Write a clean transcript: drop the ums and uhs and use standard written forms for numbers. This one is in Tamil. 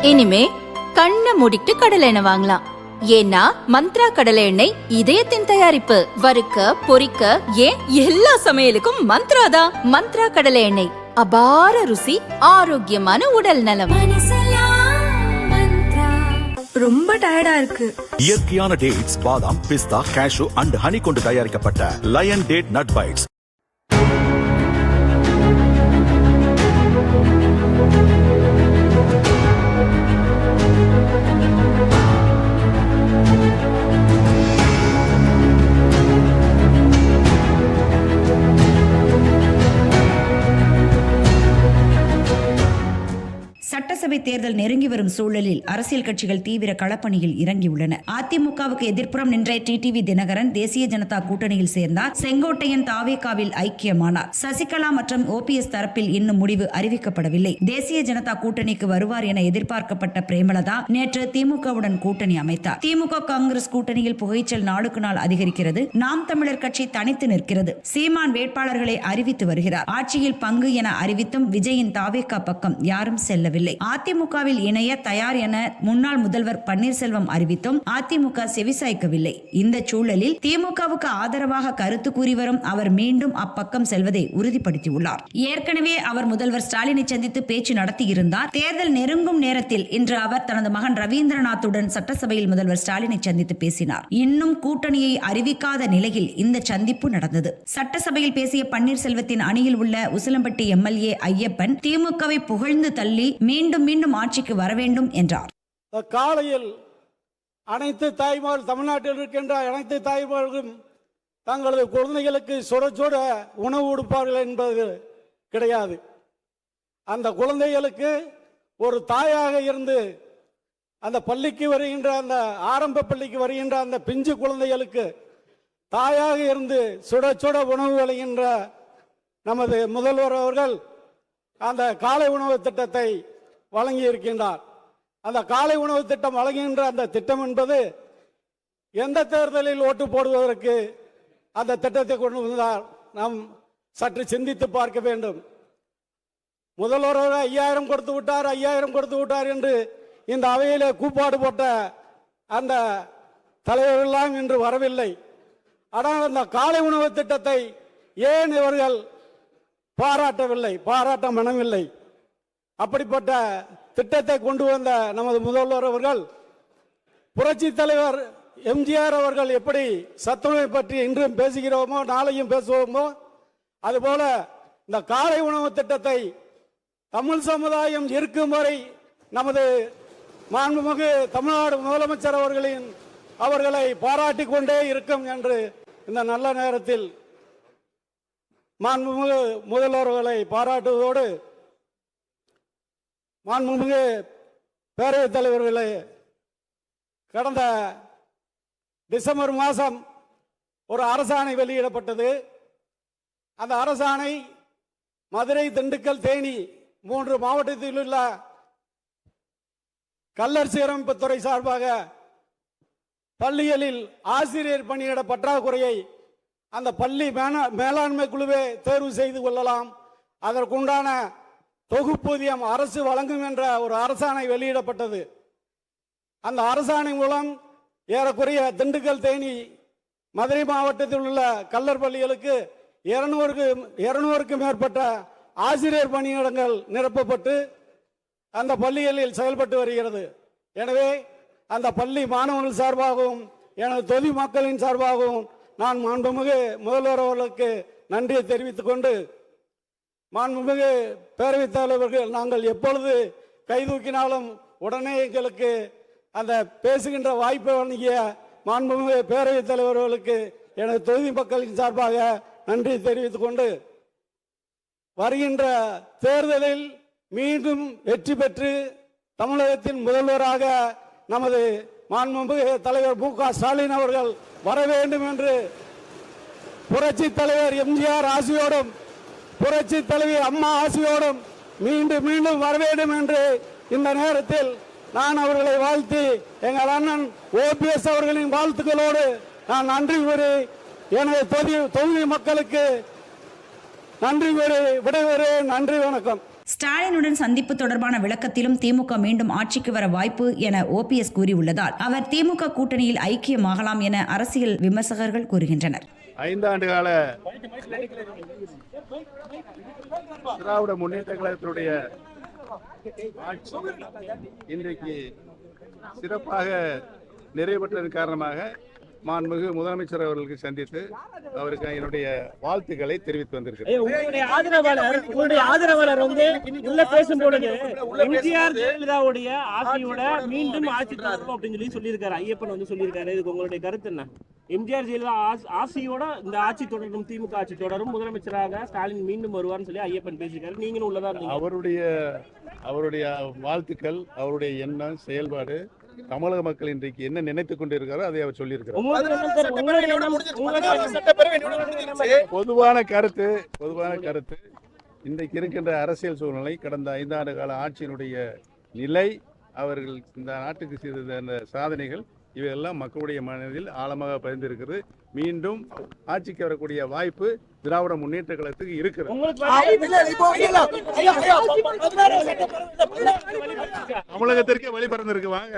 இனிமே கண்ணை மூடிட்டு கடலை எண்ணெய் வாங்கலாம். ஏன்னா மந்த்ரா கடலை எண்ணெய் இதயத்தின் தயாரிப்பு. வறுக்க பொரிக்க ஏன் எல்லா சமையலுக்கும் மந்த்ரா தான். மந்த்ரா கடலை எண்ணெய், அபார ருசி, ஆரோக்கியமான உடல் நலம். ரொம்ப டயர்டா இருக்கு. இயற்கையான டேட்ஸ், பாதாம், பிஸ்தா, கேஷு அண்ட் ஹனி கொண்டு தயாரிக்கப்பட்ட லயன் டேட் நட் பைட்ஸ். சட்டசபை தேர்தல் நெருங்கி வரும் சூழலில் அரசியல் கட்சிகள் தீவிர களப்பணியில் இறங்கியுள்ளன. அதிமுகவுக்கு எதிர்ப்புறம் நின்ற டிடிவி தினகரன் தேசிய ஜனதா கூட்டணியில் சேர்ந்தார். செங்கோட்டையன் தாவேகாவில் ஐக்கியமானார். சசிகலா மற்றும் ஓபிஎஸ் தரப்பில் இன்னும் முடிவு அறிவிக்கப்படவில்லை. தேசிய ஜனதா கூட்டணிக்கு வருவார் என எதிர்பார்க்கப்பட்ட பிரேமலதா நேற்று திமுகவுடன் கூட்டணி அமைத்தார். திமுக காங்கிரஸ் கூட்டணியில் புகைச்சல் நாளுக்கு நாள் அதிகரிக்கிறது. நாம் தமிழர் கட்சி தனித்து நிற்கிறது. சீமான் வேட்பாளர்களை அறிவித்து வருகிறார். ஆட்சியில் பங்கு என அறிவித்தும் விஜயின் தாவேகா பக்கம் யாரும் செல்லவில்லை. அதிமுகவில் இணைய தயார் என முன்னாள் முதல்வர் பன்னீர்செல்வம் அறிவித்தும் அதிமுக செவிசாய்க்கவில்லை. இந்த சூழலில் திமுகவுக்கு ஆதரவாக கருத்து கூறி வரும் அவர் மீண்டும் அப்பக்கம் செல்வதை உறுதிப்படுத்தியுள்ளார். ஏற்கனவே அவர் முதல்வர் ஸ்டாலினை சந்தித்து பேச்சு நடத்தியிருந்தார். தேர்தல் நெருங்கும் நேரத்தில் இன்று அவர் தனது மகன் ரவீந்திரநாத்துடன் சட்டசபையில் முதல்வர் ஸ்டாலினை சந்தித்து பேசினார். இன்னும் கூட்டணியை அறிவிக்காத நிலையில் இந்த சந்திப்பு நடந்தது. சட்டசபையில் பேசிய பன்னீர்செல்வத்தின் அணியில் உள்ள உசிலம்பட்டி எம்எல்ஏ ஐயப்பன் திமுகவை புகழ்ந்து தள்ளி மீண்டும் மீண்டும் ஆட்சிக்கு வர வேண்டும் என்றார். காலையில் அனைத்து தாய்மார்கள், தமிழ்நாட்டில் இருக்கின்ற அனைத்து தாய்மார்களும் தங்களது குழந்தைகளுக்கு சுட சுட உணவு கொடுப்பார்கள் என்பது கிடையாது. அந்த குழந்தைகளுக்கு ஒரு தாயாக இருந்து அந்த பள்ளிக்கு வருகின்ற, அந்த ஆரம்ப பள்ளிக்கு வருகின்ற அந்த பிஞ்சு குழந்தைகளுக்கு தாயாக இருந்து சுட சுட உணவு வழங்குகின்ற நமது முதல்வர் அவர்கள் அந்த காலை உணவு திட்டத்தை வழங்கி இருக்கின்றார். அந்த காலை உணவு திட்டம் வழங்குகின்ற அந்த திட்டம் என்பது எந்த தேர்தலில் ஓட்டு போடுவதற்கு அந்த திட்டத்தை கொண்டு வந்தார் நாம் சற்று சிந்தித்து பார்க்க வேண்டும். முதல்வர் 5000 கொடுத்து விட்டார், 5000 கொடுத்து விட்டார் என்று இந்த அவையிலே கூப்பாடு போட்ட அந்த தலைவர்களெல்லாம் இன்று வரவில்லை. ஆனால் அந்த காலை உணவு திட்டத்தை ஏன் இவர்கள் பாராட்டவில்லை, பாராட்ட மனமில்லை? அப்படிப்பட்ட திட்டத்தை கொண்டு வந்த நமது முதல்வர் அவர்கள், புரட்சி தலைவர் எம்ஜிஆர் அவர்கள் எப்படி சத்துணவை பற்றி இன்றும் பேசுகிறோமோ நாளையும் பேசுவோமோ, அதுபோல இந்த காலை உணவு திட்டத்தை தமிழ் சமுதாயம் இருக்கும் வரை நமது மாண்புமிகு தமிழ்நாடு முதலமைச்சர் அவர்களை பாராட்டிக் கொண்டே இருக்கும் என்று இந்த நல்ல நேரத்தில் மாண்புமிகு முதல்வர்களை பாராட்டுவதோடு, மாண்புமிகு பேரவைத் தலைவர்களே, கடந்த டிசம்பர் மாதம் ஒரு அரசாணை வெளியிடப்பட்டது. அந்த அரசாணை மதுரை, திண்டுக்கல், தேனி 3 மாவட்டத்தில் உள்ள கல்லர் சீரமைப்புத்துறை சார்பாக பள்ளிகளில் ஆசிரியர் பணியிட பற்றாக்குறையை அந்த பள்ளி மேலாண்மை குழுவே தேர்வு செய்து கொள்ளலாம், அதற்குண்டான தொகுப்பூதியம் அரசு வழங்கும் என்ற ஒரு அரசாணை வெளியிடப்பட்டது. அந்த அரசாணை மூலம் ஏறக்குறைய திண்டுக்கல், தேனி, மதுரை மாவட்டத்தில் உள்ள கல்லர் பள்ளிகளுக்கு 200க்கும் மேற்பட்ட ஆசிரியர் பணியிடங்கள் நிரப்பப்பட்டு அந்த பள்ளிகளில் செயல்பட்டு வருகிறது. எனவே அந்த பள்ளி மாணவர்கள் சார்பாகவும் எனது தொகுதி மக்களின் சார்பாகவும் நான் மாண்புமிகு முதல்வர் அவர்களுக்கு நன்றியை தெரிவித்துக் கொண்டு, மாண்புமிகு பேரவைத் தலைவர்கள் நாங்கள் எப்பொழுது கைதூக்கினாலும் உடனே எங்களுக்கு அந்த பேசுகின்ற வாய்ப்பை வழங்கிய மாண்புமிகு பேரவைத் தலைவர்களுக்கு எனது தொகுதி மக்களின் சார்பாக நன்றி தெரிவித்துக் கொண்டு, வருகின்ற தேர்தலில் மீண்டும் வெற்றி பெற்று தமிழகத்தின் முதல்வராக நமது மாண்புமிகு தலைவர் மு.க. ஸ்டாலின் அவர்கள் வர வேண்டும் என்று புரட்சி தலைவர் எம்ஜிஆர் ஆசியோடும் புரட்சி தலைவி அம்மா ஆசியோடும் மீண்டும் மீண்டும் வர வேண்டும் என்று இந்த நேரத்தில் நான் அவர்களை வாழ்த்தி, எங்கள் அண்ணன் ஓபிஎஸ் அவர்களின் வாழ்த்துக்களோடு நான் நன்றி கூறி எனது தொகுதி மக்களுக்கு நன்றி கூறி விடைபெறுகிறேன். நன்றி, வணக்கம். ஸ்டாலினுடன் சந்திப்பு தொடர்பான விளக்கத்திலும் திமுக மீண்டும் ஆட்சிக்கு வர வாய்ப்பு என ஓபிஎஸ் கூறியுள்ளதால் அவர் திமுக கூட்டணியில் ஐக்கியமாகலாம் என அரசியல் விமர்சகர்கள் கூறுகின்றனர். 5 ஆண்டு கால திராவிட முன்னேற்ற கழகத்தினுடைய ஆட்சி இன்றைக்கு சிறப்பாக நிறைவு பெற்றதன் காரணமாக மாண்புமிகு முதலமைச்சர் அவர்களுக்கு சந்தித்து அவருக்கு என்னுடைய வாழ்த்துக்களை தெரிவித்து வந்திருக்கிறேன். உங்களுடைய ஆதரவாளர் வந்து உள்ள பேசும்பொழுது எம்ஜிஆர் ஜெயலலிதாவுடைய ஆட்சியோட மீண்டும் ஆட்சி தொடரும் அப்படின்னு சொல்லியிருக்காரு. ஐயப்பன் வந்து சொல்லியிருக்காரு. இதுக்கு உங்களுடைய கருத்து என்ன? எம்ஜிஆர் ஜெயலலிதா ஆட்சியோட இந்த ஆட்சி தொடரும், திமுக ஆட்சி தொடரும், முதலமைச்சராக ஸ்டாலின் மீண்டும் வருவார்னு சொல்லி ஐயப்பன் பேசியிருக்காரு. நீங்களும் உள்ளதா இருந்தீங்க. அவருடைய வாழ்த்துக்கள், அவருடைய எண்ணம், செயல்பாடு தமிழக மக்கள் இன்றைக்கு என்ன நினைத்துக் கொண்டிருக்காரோ அதை அவர் சொல்லியிருக்கிறார். பொதுவான கருத்து இன்றைக்கு இருக்கின்ற அரசியல் சூழ்நிலை, கடந்த 5 ஆண்டு கால ஆட்சியினுடைய நிலை, அவர்கள் இந்த நாட்டுக்கு செய்த அந்த சாதனைகள், இவையெல்லாம் மக்களுடைய மனதில் ஆழமாக பதிந்திருக்கிறது. மீண்டும் ஆட்சிக்கு வரக்கூடிய வாய்ப்பு திராவிட முன்னேற்ற கழகத்துக்கு இருக்கிறது. தமிழகத்திற்கே வழி பிறந்திருக்கு. வாங்க.